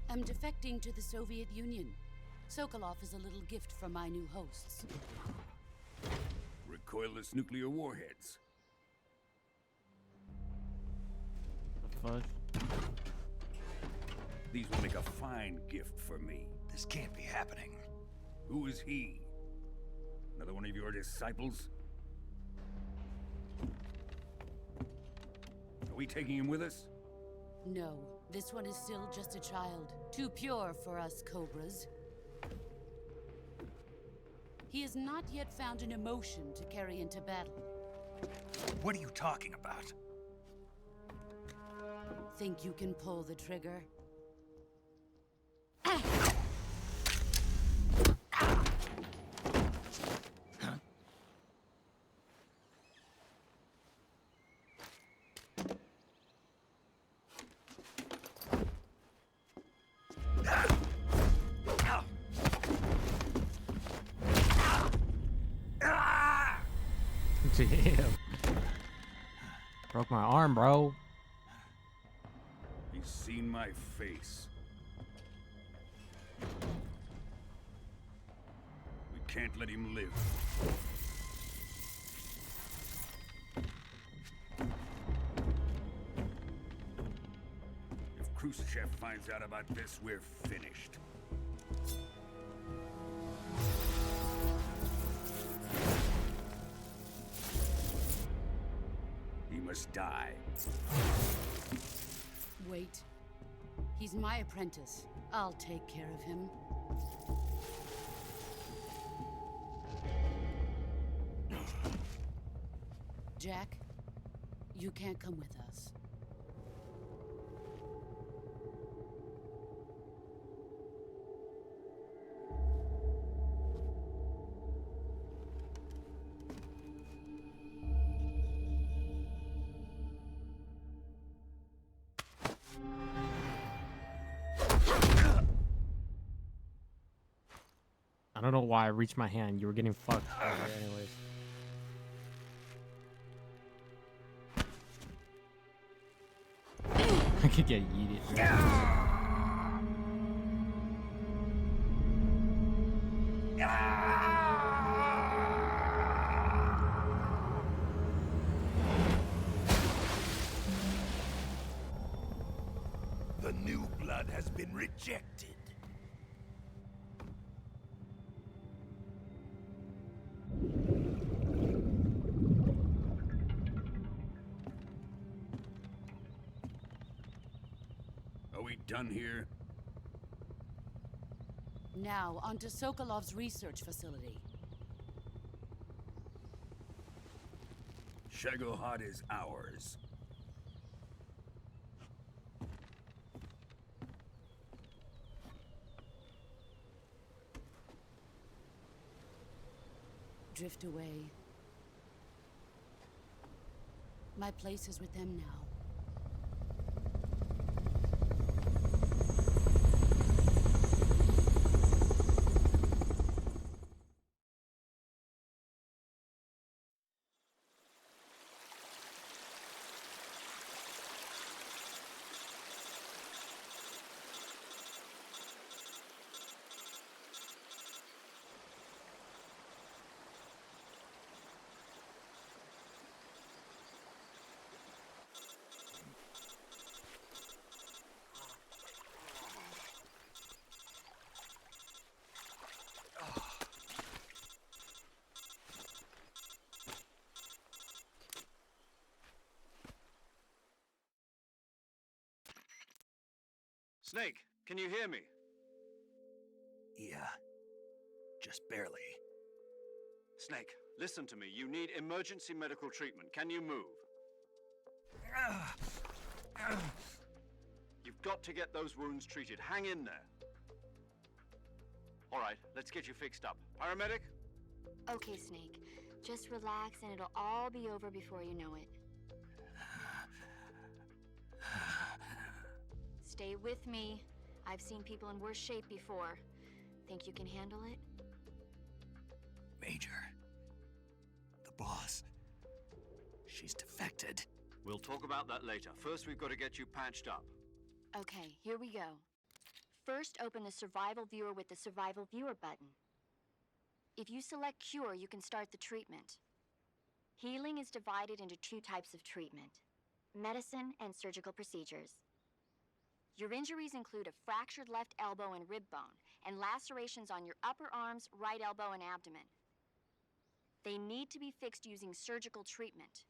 I'm defecting to the Soviet Union. Sokolov is a little gift from my new hosts. Recoilless nuclear warheads. The fuck? These will make a fine gift for me. This can't be happening. Who is he? Another one of your disciples? Are we taking him with us? No, This one is still just a child, too pure for us Cobras. He has not yet found an emotion to carry into battle. What are you talking about? Think you can pull the trigger? Damn. Broke my arm, bro. He's seen my face. We can't let him live. If Khrushchev finds out about this, we're finished. He must die. Wait. He's my apprentice. I'll take care of him. Jack, you can't come with us. I don't know why I reached my hand. You were getting fucked over there anyways. I could get yeeted. The new blood has been rejected. Are we done here? Now, onto Sokolov's research facility. Shagohod is ours. Drift away. My place is with them now. Snake, can you hear me? Yeah. Just barely. Snake, listen to me. You need emergency medical treatment. Can you move? You've got to get those wounds treated. Hang in there. All right, let's get you fixed up. Paramedic? Okay, Snake. Just relax and it'll all be over before you know it. Stay with me. I've seen people in worse shape before. Think you can handle it? Major. The boss. She's defected. We'll talk about that later. First, we've got to get you patched up. Okay, here we go. First, open the Survival Viewer with the Survival Viewer button. If you select Cure, you can start the treatment. Healing is divided into two types of treatment: medicine and surgical procedures. Your injuries include a fractured left elbow and rib bone, and lacerations on your upper arms, right elbow, and abdomen. They need to be fixed using surgical treatment.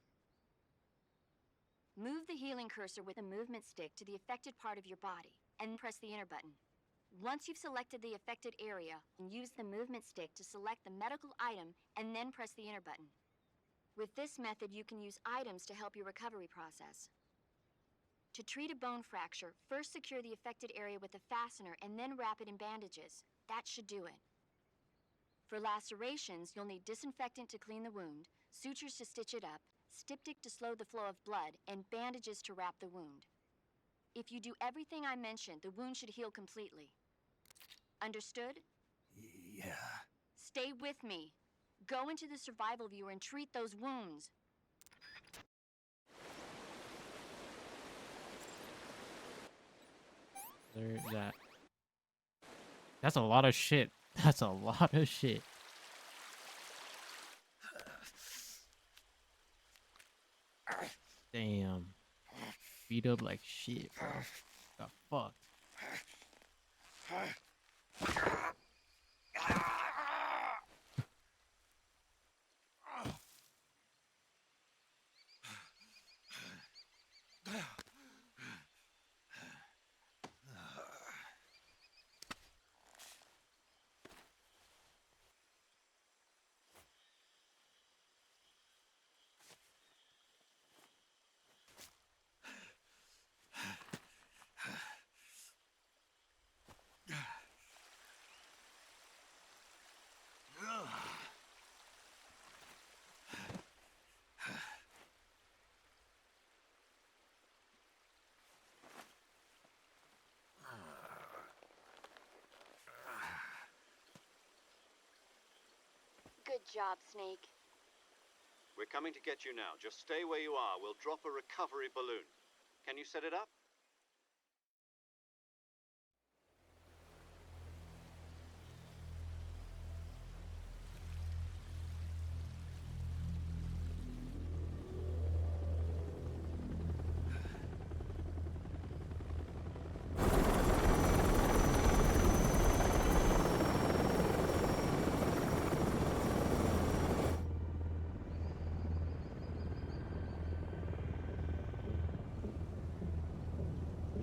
Move the healing cursor with a movement stick to the affected part of your body, and press the enter button. Once you've selected the affected area, use the movement stick to select the medical item, and then press the enter button. With this method, you can use items to help your recovery process. To treat a bone fracture, first secure the affected area with a fastener and then wrap it in bandages. That should do it. For lacerations, you'll need disinfectant to clean the wound, sutures to stitch it up, styptic to slow the flow of blood, and bandages to wrap the wound. If you do everything I mentioned, the wound should heal completely. Understood? Yeah. Stay with me. Go into the survival viewer and treat those wounds. There's that. That's a lot of shit. That's a lot of shit. Damn. Beat up like shit, bro. Got fucked. Good job, Snake. We're coming to get you now. Just stay where you are. We'll drop a recovery balloon. Can you set it up?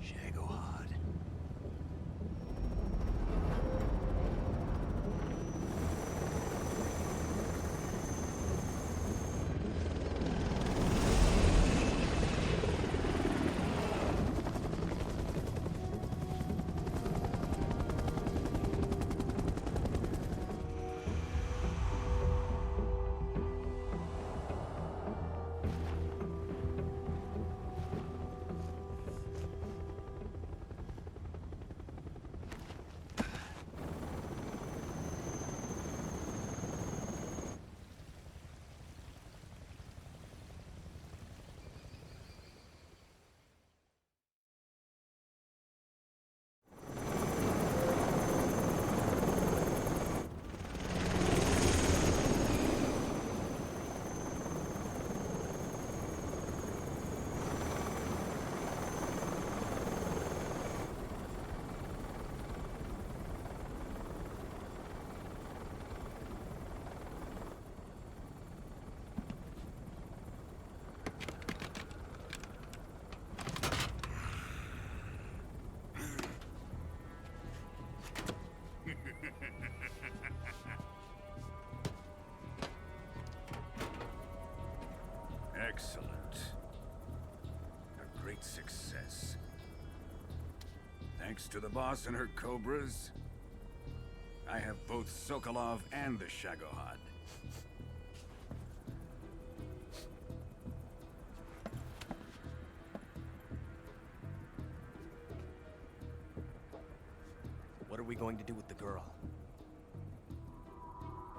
Shagohod. Excellent. A great success. Thanks to the boss and her cobras, I have both Sokolov and the Shagohod. What are we going to do with the girl?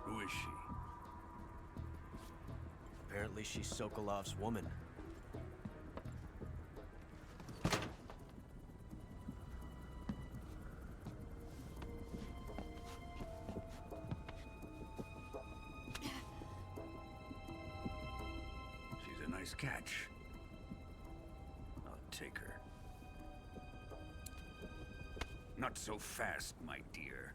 Who is she? Apparently she's Sokolov's woman. She's a nice catch. I'll take her. Not so fast, my dear.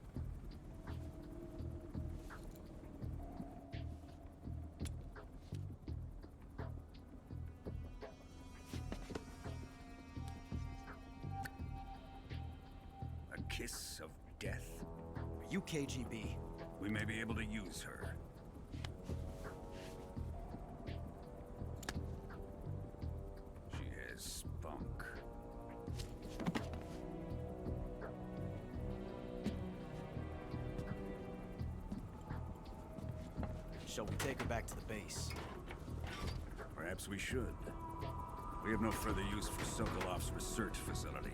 kiss of death? Are you KGB? We may be able to use her. She has spunk. Shall we take her back to the base? Perhaps we should. We have no further use for Sokolov's research facility.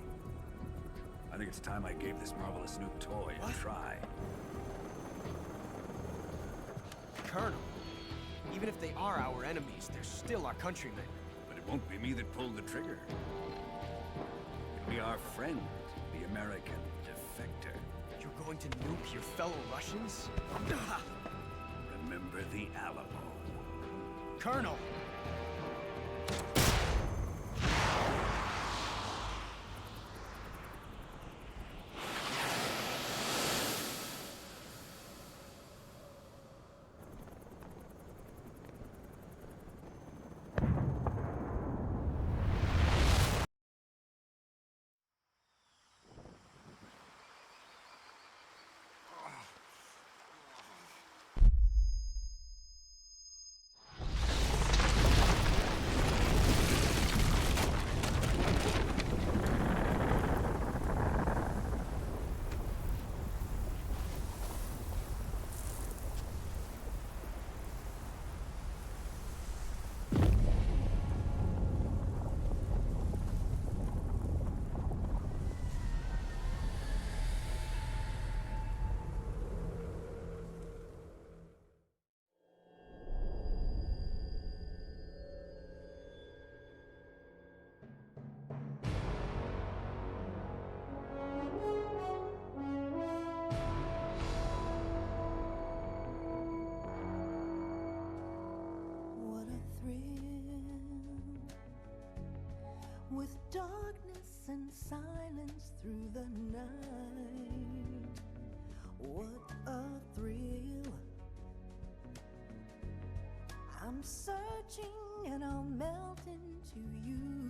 I think it's time I gave this marvelous new toy a try. Colonel, even if they are our enemies, they're still our countrymen. But it won't be me that pulled the trigger. It'll be our friend, the American defector. You're going to nuke your fellow Russians? Remember the Alamo. Colonel! With darkness and silence through the night, what a thrill. I'm searching and I'll melt into you.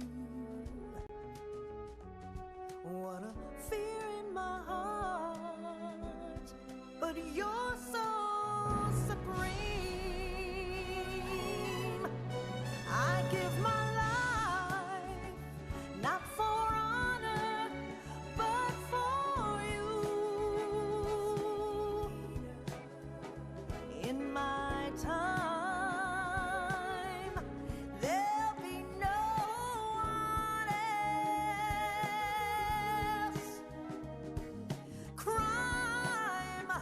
What a fear in my heart, but you're so supreme. I give my life, not for honor, but for you. In my time, there'll be no one else. Crime,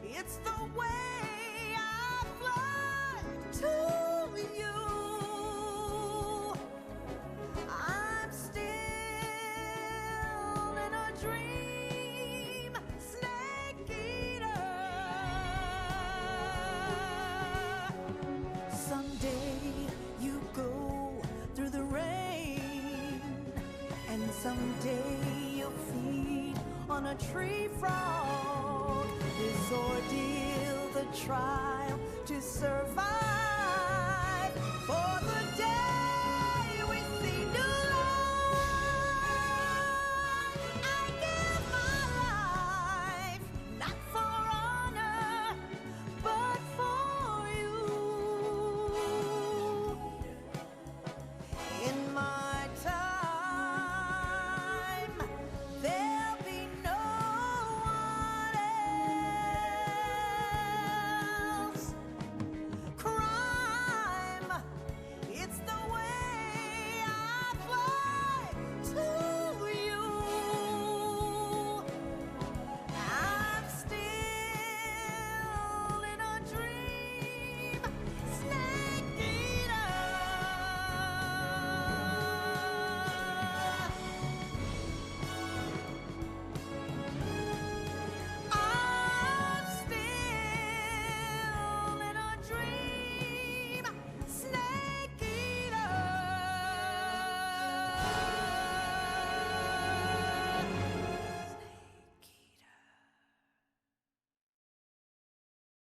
it's the way I fly to you. I'm still in a dream, snake eater. Someday you go through the rain, and someday you'll feed on a tree frog. This ordeal, the trial to survive for